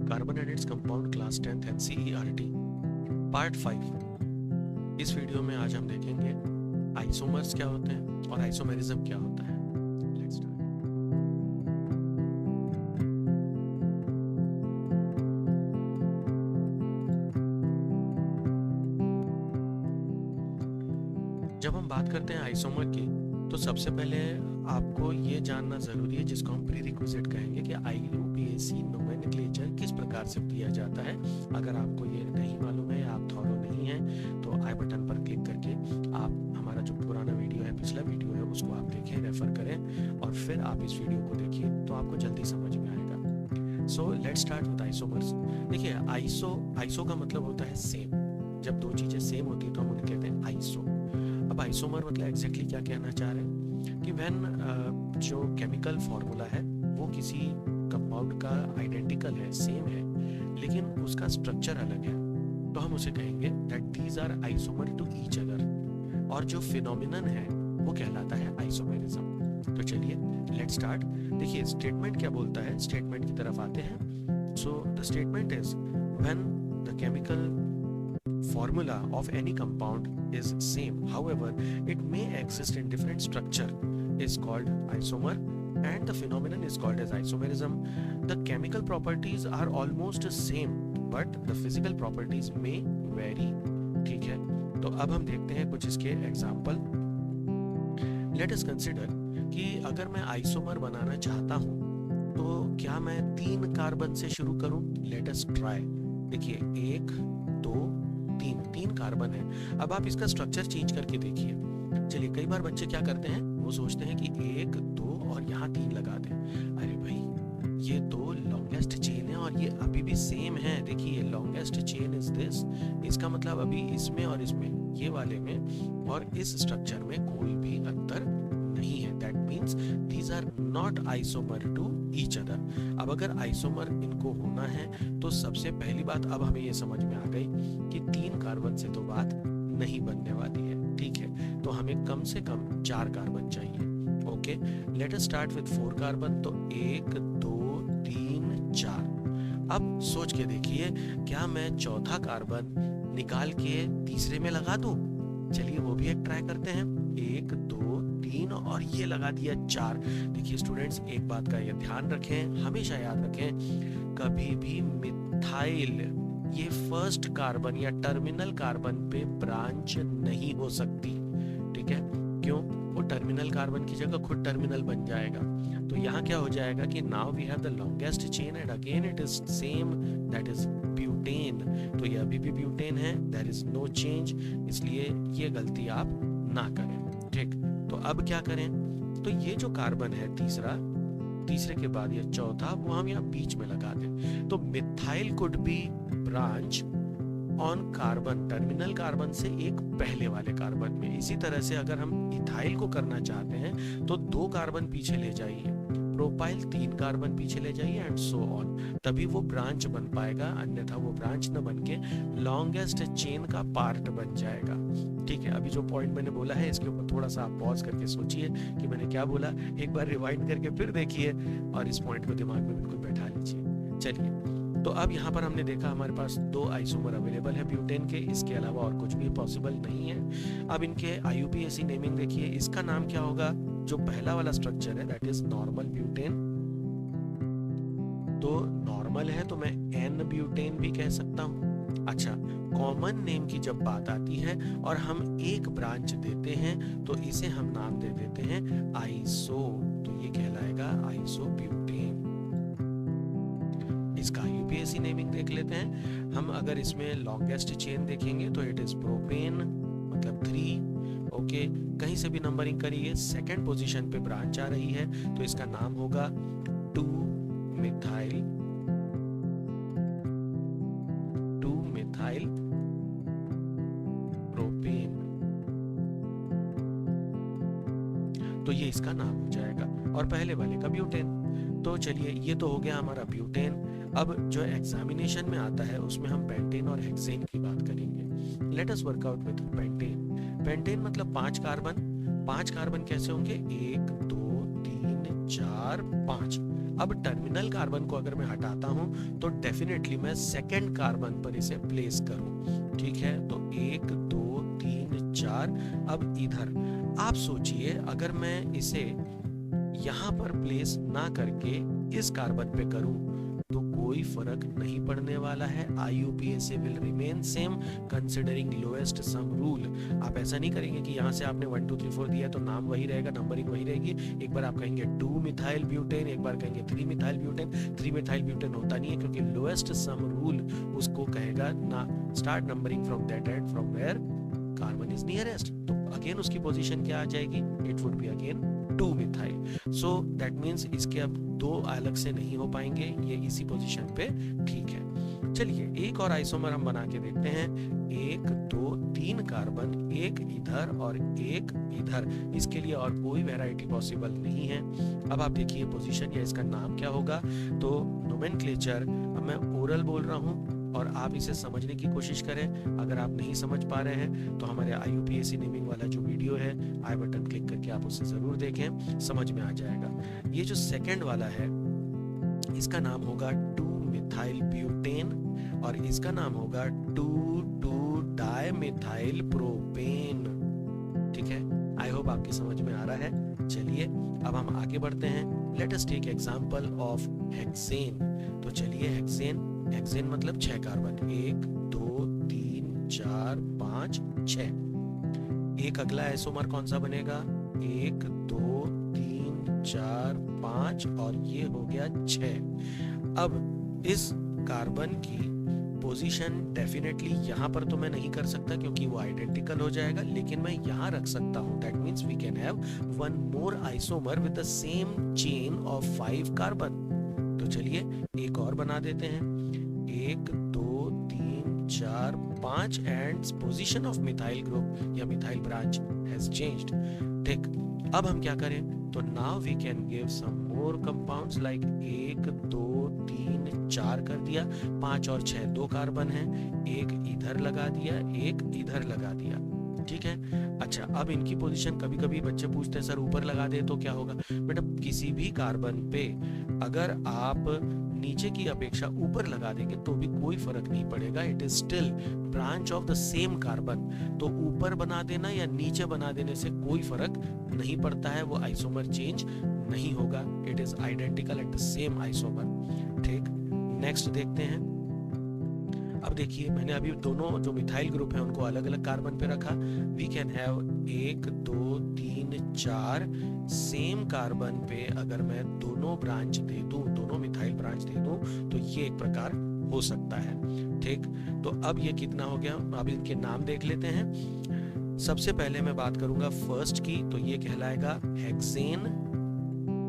Carbon and its compound class 10th NCERT part 5। इस video में आज हम देखेंगे आइसोमर्स क्या होते हैं और आइसोमेरिज्म क्या होता है। Let's start. जब हम बात करते हैं आइसोमर की तो सबसे पहले आपको ये जानना ज़रूरी है, जिसको हम प्री रिक्विजिट कहेंगे, कि IUPAC नोमेनक्लेचर किस प्रकार से किया जाता है। अगर आपको ये नहीं मालूम है या आप थॉरो नहीं हैं तो आई बटन पर क्लिक करके आप हमारा जो पुराना वीडियो है, पिछला वीडियो है, उसको आप देखें, रेफर करें और फिर आप इस वीडियो को देखिए तो आपको जल्दी समझ में आएगा। So let's start with isomers. देखिए, आइसो का मतलब होता है सेम। जब दो चीज़ें सेम होती है तो हम उन्हें कहते हैं आइसो। अब आइसोमर मतलब एग्जैक्टली क्या कहना चाह रहे हैं कि व्हेन जो केमिकल फॉर्मूला है वो किसी कंपाउंड का आइडेंटिकल है, सेम है, लेकिन उसका स्ट्रक्चर अलग है, तो हम उसे कहेंगे that these are isomer to each other. और जो फिनोमिनन है वो कहलाता है आइसोमेरिज्म। तो चलिए लेट्स स्टार्ट। देखिए स्टेटमेंट क्या बोलता है, स्टेटमेंट की तरफ आते हैं। So the statement is when the chemical formula of any compound is same, however it may exist in different structure, is called isomer, and the phenomenon is called as isomerism. The chemical properties are almost same but the physical properties may vary। ठीक है, तो अब हम देखते हैं कुछ इसके example. Let us consider कि अगर मैं आइसोमर बनाना चाहता हूं तो क्या मैं 3 कार्बन से शुरू करूं। Let us try. देखिए 1 2 3 कार्बन है। अब आप इसका स्ट्रक्चर चेंज करके देखिए। चलिए, कई बार बच्चे क्या करते हैं, वो सोचते हैं कि 1 2 और यहाँ 3 लगा दें। अरे भाई, ये तो लॉन्गेस्ट चेन है और ये अभी भी सेम है। देखिए लॉन्गेस्ट चेन इज दिस, इसका मतलब अभी इसमें और इसमें, ये वाले में और इस स्ट्रक्चर में कोई भी अंतर नहीं है। That means these are not isomer to each other. अब अगर आइसोमर इनको होना है तो सबसे पहली बात अब हमें ये समझ में आ गई कि 3 कार्बन से तो बात नहीं बनने वाली है। ठीक है, तो हमें कम से कम 4 कार्बन चाहिए। Okay, let us start with 4 carbon. तो 1 2 3 4। अब सोच के देखिए, क्या मैं चौथा कार्बन निकाल के तीसरे में लगा दूं। चलिए वो भी एक ट्राई करते हैं। 1 2 3 और ये लगा दिया 4। देखिए स्टूडेंट्स, एक बात का ये ध्यान रखें, हमेशा याद रखें, कभी भी मिथाइल ये फर्स्ट कार्बन या टर्मिनल कार्बन पे ब्रांच नहीं हो सकती। ठीक है, क्यों? वो टर्मिनल कार्बन की जगह खुद टर्मिनल बन जाएगा। तो यहाँ क्या हो जाएगा कि now we have the longest chain and again it is same, that is butane. तो ये अभी भी ब्यूटेन है, देयर इज नो चेंज, इसलिए ये गलती आप ना करें। ठीक, तो अब क्या करें? तो ये जो कार्बन है तीसरा, तीसरे के बाद ये चौथा, वो हम यहाँ बीच में लगा दें। तो methyl could be branch on carbon, terminal carbon से एक पहले वाले कार्बन में। इसी तरह से अगर हम इथाइल को करना चाहते हैं तो 2 कार्बन पीछे ले जाइए, प्रोपाइल 3 कार्बन पीछे ले जाइए एंड सो ऑन, तभी वो ब्रांच बन पाएगा। अन्यथा वो ब्रांच न बन के लॉन्गेस्ट चेन का पार्ट बन जाएगा। ठीक है, अभी जो पॉइंट मैंने बोला है इसके ऊपर थोड़ा सा आप पॉज करके सोचिए कि मैंने क्या बोला। एक बार रिवाइंड करके फिर देखिए और इस पॉइंट को दिमाग में बिल्कुल बैठा लीजिए। चलिए, तो अब यहाँ पर हमने देखा हमारे पास 2 आइसोमर अवेलेबल है ब्यूटेन के, इसके अलावा और कुछ भी पॉसिबल नहीं है। अब इनके IUPAC नेमिंग देखिए, इसका नाम क्या होगा? जो पहला वाला स्ट्रक्चर है दैट इज नॉर्मल ब्यूटेन। तो नॉर्मल है तो मैं N ब्यूटेन भी कह सकता हूँ। अच्छा, कॉमन नेम की जब बात आती है और हम एक ब्रांच देते हैं तो इसे हम नाम दे देते हैं आइसो। तो ये कहलाएगा आइसो ब्यूटेन। इसका IUPAC नेमिंग देख लेते हैं हम। अगर इसमें लॉन्गेस्ट चेन देखेंगे तो इट इज प्रोपेन, मतलब 3। ओके, कहीं से भी नंबरिंग करिए, सेकंड पोजीशन पे ब्रांच आ रही है तो इसका नाम होगा 2 मिथाइल प्रोपेन। तो ये इसका नाम हो जाएगा और पहले वाले का ब्यूटेन। तो चलिए, ये तो हो गया हमारा ब्यूटेन। अब जो एग्जामिनेशन में आता है उसमें हम पेंटेन और हेक्सेन की बात करेंगे। Let us work out with pentane. Pentane मतलब 5 कार्बन। 5 कार्बन कैसे होंगे? 1 2 3 4 5। अब टर्मिनल कार्बन को अगर मैं हटाता हूं तो डेफिनेटली मैं सेकेंड कार्बन पर इसे प्लेस करूं। ठीक है, तो 1 2 3 4। अब इधर आप सोचिए, अगर मैं इसे यहां पर प्लेस ना करके इस कार्बन पे करूं तो कोई फर्क नहीं पड़ने वाला है। IUPAC will remain same considering lowest sum rule. आप ऐसा नहीं करेंगे कि यहाँ से आपने 1 2 3 4 दिया तो नाम वही रहेगा, नंबरिंग वही रहेगी। एक बार आप कहेंगे 2 मिथाइल ब्यूटेन, एक बार कहेंगे 3 मिथाइल ब्यूटेन। 3 मिथाइल ब्यूटेन होता नहीं है, क्योंकि लोएस्ट सम रूल उसको कहेगा ना start numbering from that end from where carbon is nearest. तो अगेन उसकी पोजीशन क्या आ जाएगी? It would be again 2 methyl. So that means इसके अब दो अलग से नहीं हो पाएंगे, ये इसी पोजीशन पे ठीक है। चलिए एक और आइसोमर हम बना के देखते हैं। 1 2 3 कार्बन, एक इधर और एक इधर। इसके लिए और कोई वेराइटी पॉसिबल नहीं है। अब आप देखिए पोजीशन या इसका नाम क्या होगा। तो नोमेनक्लेचर, अब मैं ओरल बोल रहा हूँ और आप इसे समझने की कोशिश करें। अगर आप नहीं समझ पा रहे हैं तो हमारे IUPAC नेमिंग वाला जो वीडियो है, आई बटन क्लिक करके आप उसे जरूर देखें, समझ में आ जाएगा। ये जो सेकंड वाला है इसका नाम होगा 2 मिथाइल ब्यूटेन और इसका नाम होगा 2 2 डाइमिथाइल प्रोपेन। ठीक है, आई होप आपकी समझ में आ रहा है। चलिए अब हम आगे बढ़ते हैं। Let us take example of hexane. तो चलिए हेक्सेन मतलब 6 कार्बन, 1 2 3 4 5 6। एक अगला आइसोमर कौन सा बनेगा? 1 2 3 4 5 और ये हो गया 6। अब इस कार्बन की पोजीशन डेफिनेटली यहाँ पर तो मैं नहीं कर सकता क्योंकि वो आइडेंटिकल हो जाएगा, लेकिन मैं यहाँ रख सकता हूँ। That means we can have one more isomer with the same chain of 5 carbon. तो चलिए एक और बना देते हैं। 1 2 3 4 5 and position of methyl group या मिथाइल ब्रांच हैज चेंज्ड। ठीक, अब हम क्या करें? तो now we can give some more compounds like 1 2 3 4 कर दिया, 5 और 6 2 कार्बन है, एक इधर लगा दिया, एक इधर लगा दिया। ठीक है, अच्छा अब इनकी पोजीशन कभी कभी बच्चे पूछते हैं सर ऊपर लगा दे तो क्या होगा? बेटा किसी भी कार्बन पे अगर आप नीचे की अपेक्षा ऊपर लगा देंगे तो भी कोई फर्क नहीं पड़ेगा। It is still branch of the same carbon. तो ऊपर बना देना या नीचे बना देने से कोई फर्क नहीं पड़ता है, वो आइसोमर चेंज नहीं होगा। It is identical at the same isomer. ठीक, नेक्स्ट देखते हैं। अब देखिए मैंने अभी दोनों जो मिथाइल ग्रुप है उनको अलग अलग कार्बन पे रखा। We can have 1 2 3 4 same carbon पे अगर मैं दोनों ब्रांच दे दूं, दोनों मिथाइल ब्रांच दे दूं तो ये एक प्रकार हो सकता है। ठीक, तो अब ये कितना हो गया? अब इनके नाम देख लेते हैं। सबसे पहले मैं बात करूंगा फर्स्ट की, तो ये कहलाएगा हेक्सेन,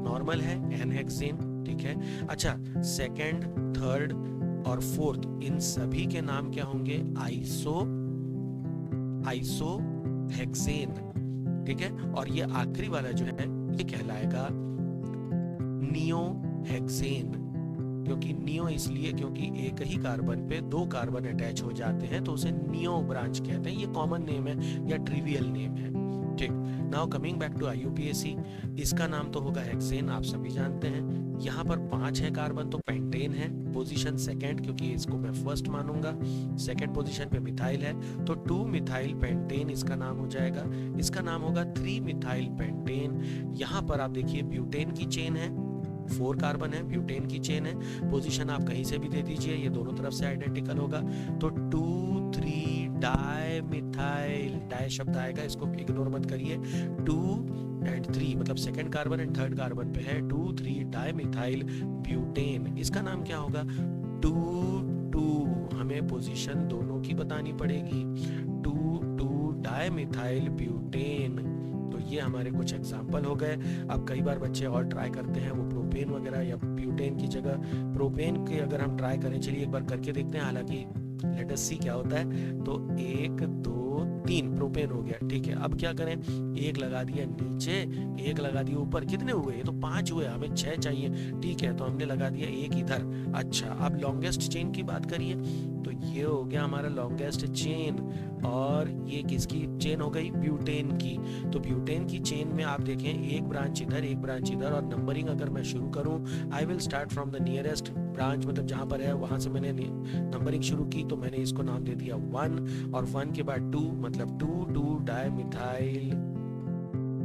नॉर्मल है एन हेक्सेन। ठीक है, अच्छा सेकंड, थर्ड और फोर्थ इन सभी के नाम क्या होंगे? Iso hexane. ठीक है, और ये आखिरी वाला जो है ये कहलाएगा नियो हेक्सेन। क्योंकि नियो इसलिए क्योंकि एक ही कार्बन पे 2 कार्बन अटैच हो जाते हैं तो उसे नियो ब्रांच कहते हैं। ये कॉमन नेम है या ट्रिवियल नेम है। ठीक, now coming back to IUPAC, इसका नाम तो होगा हेक्सेन, आप सभी जानते हैं। यहाँ पर 5 है कार्बन तो पेंटेन है, पोजीशन सेकंड क्योंकि इसको मैं फर्स्ट मानूंगा। सेकंड पोजीशन पे मिथाइल है तो 2 मिथाइल पेंटेन इसका नाम हो जाएगा। इसका नाम होगा 3 मिथाइल पेंटेन। यहाँ पर आप देखिए ब्यूटेन की चेन है, 4 कार्बन है, ब्यूटेन की चेन है। पोजीशन आप कहीं से भी दे दीजिए, ये दोनों तरफ से आइडेंटिकल होगा। तो 2 3 डाइमिथाइल, डाई शब्द आएगा, इसको इग्नोर मत करिए। 2 एंड 3 मतलब second carbon and third carbon पे है 2 3 डाइमिथाइल ब्यूटेन। इसका नाम क्या होगा? 2 2, हमें पोजीशन दोनों की बतानी पड़ेगी। 2 2 डाइमिथाइल ब्यूटेन। तो ये हमारे कुछ एग्जाम्पल हो गए। अब कई बार बच्चे और ट्राई करते हैं, वो प्रोपेन वगैरह या ब्यूटेन की जगह प्रोपेन के अगर हम ट्राई करें, चलिए एक बार करके देखते हैं। हालांकि लेट अस सी क्या होता है। तो 1 2 3 प्रोपेन हो गया। ठीक है, अब क्या करें? एक लगा दिया नीचे, एक लगा दिया ऊपर। कितने हुए? ये तो 5 हुए, हमें 6 चाहिए। ठीक है, तो हमने लगा दिया एक इधर। अच्छा अब लॉन्गेस्ट चेन की बात करिए तो ये हो गया हमारा लॉन्गेस्ट चेन, और ये किसकी चेन हो गई? ब्यूटेन की। तो ब्यूटेन की चेन में आप देखें एक ब्रांच इधर, एक ब्रांच इधर, और नंबरिंग अगर मैं शुरू करूं, I will start from the nearest branch, मतलब जहां पर है वहां से मैंने नंबरिंग शुरू की। तो मैंने इसको नाम दे दिया 1, और 1 के बाद 2, मतलब 2 डाई मिथाइल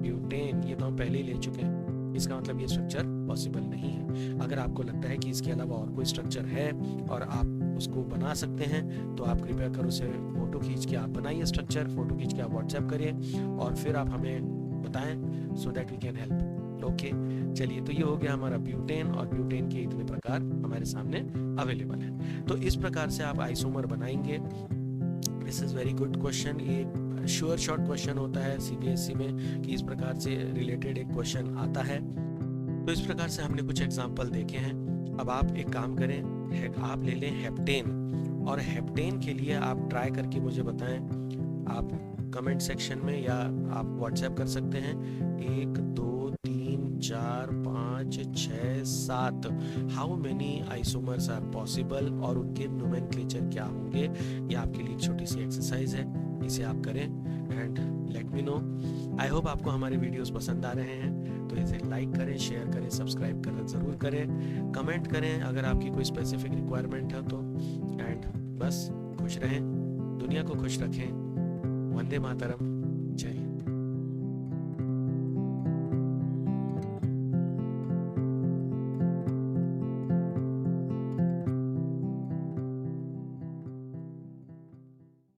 ब्यूटेन। ये तो हम पहले ही ले चुके हैं, इसका मतलब ये स्ट्रक्चर पॉसिबल नहीं है। अगर आपको लगता है कि इसके अलावा और कोई स्ट्रक्चर है और आप उसको बना सकते हैं, तो आप कृपया कर उसे फोटो खींच के आप बनाइए स्ट्रक्चर, फोटो खींच के आप व्हाट्सएप करिए और फिर आप हमें बताएं, so that we can help. Okay, चलिए, तो ये हो गया हमारा ब्यूटेन, और ब्यूटेन के इतने प्रकार हमारे सामने अवेलेबल है। तो इस प्रकार से आप आइसोमर बनाएंगे। This is very good question. एक श्योर शॉर्ट क्वेश्चन होता है सीबीएसई में कि इस प्रकार से रिलेटेड एक क्वेश्चन आता है। तो इस प्रकार से हमने कुछ एग्जाम्पल देखे हैं। अब आप एक काम करें, आप ले लें हेप्टेन, और हेप्टेन के लिए आप ट्राई करके मुझे बताएं। आप कमेंट सेक्शन में या आप व्हाट्सएप कर सकते हैं 1 2 3 4 5 6 7 how many isomers are possible, और उनके नोमेनक्लेचर क्या होंगे। ये आपके लिए एक छोटी सी एक्सरसाइज है, इसे आप करें and let me know. I hope आपको हमारे वीडियोस पसंद आ रहे हैं, तो इसे लाइक करें, शेयर करें, सब्सक्राइब करें ज़रूर करें, कमेंट करें अगर आपकी कोई स्पेसिफिक रिक्वायरमेंट है तो। एंड बस खुश रहें, दुनिया को खुश रखें। वंदे मातरम।